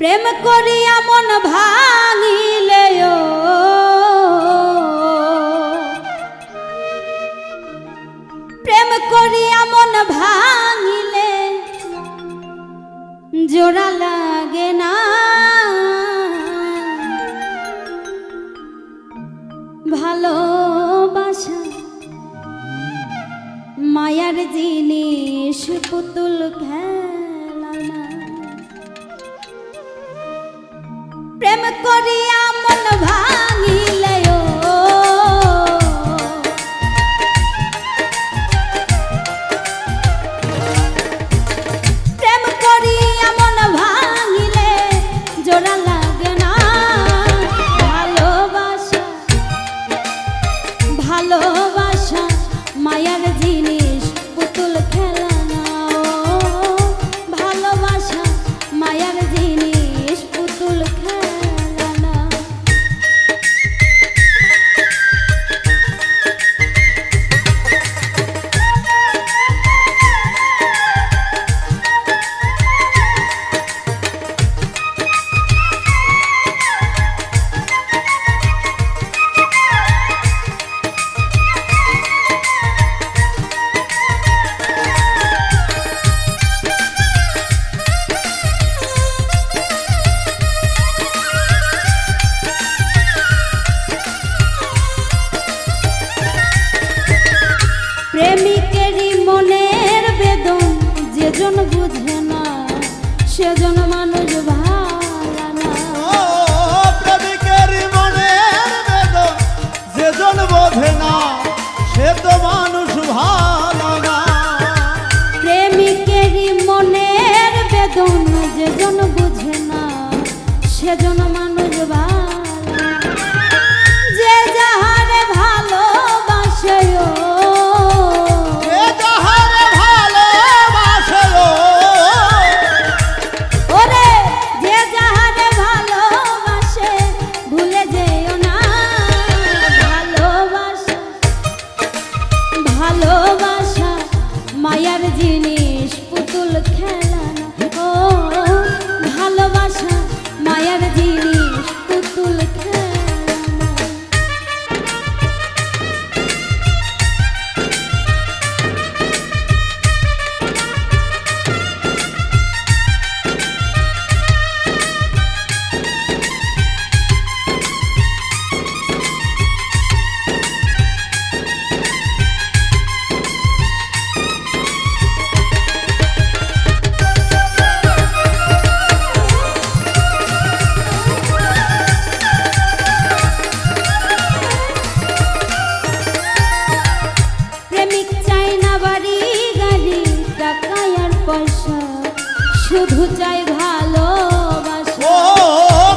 প্রেম করিয়া মন ভাঙিলে প্রেম করিয়া মন ভাঙিলে জোড়া লাগে না ভালোবাসা মায়ার জিনিস পুতুল খেলা না প্রেম করিয়া মন ভাঙিলে প্রেম করিয়া মন ভাঙিলে জোড়া লাগে না ভালোবাসা ভালোবাসা মায়ার জিনিস পুতুল খেলা না ভালোবাসা মায়ার জিনিস পুতুল খেলা না প্রেমিকেরই মনের বেদন যেজন বুঝে না সেজন মানুষ ভালো না প্রেমিকেরই মনের বেদন যেজন বোঝে না সে তো মানুষ ভালো না প্রেমিকেরই মনের বেদন যেজন বুঝে না সেজন মানুষ ভালো না যে যাহারে ভালোবাসে ভালোবাসা মায়ার জিনিস পুতুল খেলা না ও ভালোবাসা মায়ার জিনিস পুতুল খেলা না শুধু চাই ভালোবাসা ও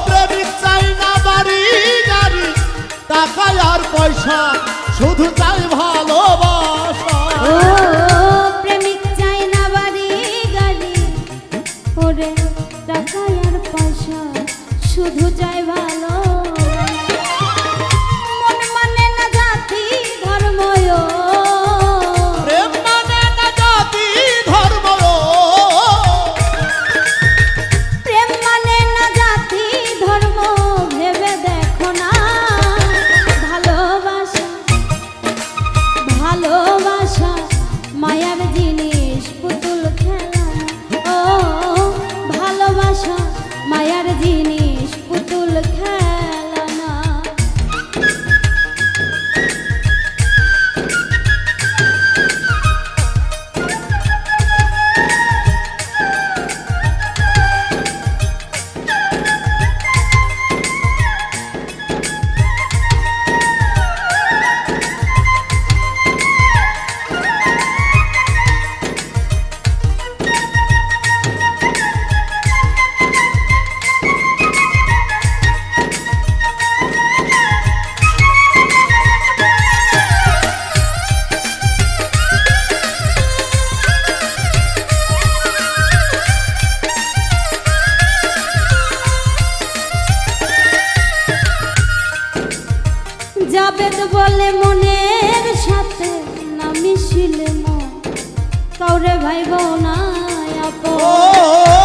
প্রেমিক চাই না বাড়ি গাড়ি টাকা আর পয়সা শুধু চাই ভালোবাসা ও প্রেমিক চাই না বাড়ি গাড়ি ওরে টাকা আর পয়সা শুধু চাই ভালো মন মানে না জাতি ধর্ম প্রেম মানে না জাতি ধর্ম প্রেম মানে না জাতি ধর্ম ভেবে দেখো না ভালোবাসা ভালোবাসা মায়ার জিনিস পুতুল খেলা ও ভালোবাসা মায়ার জিনিস পুতুল খেলা না জাবেদ বলে মনের সাথে না মিশিলে মন কাউরে ভাইব না আপন।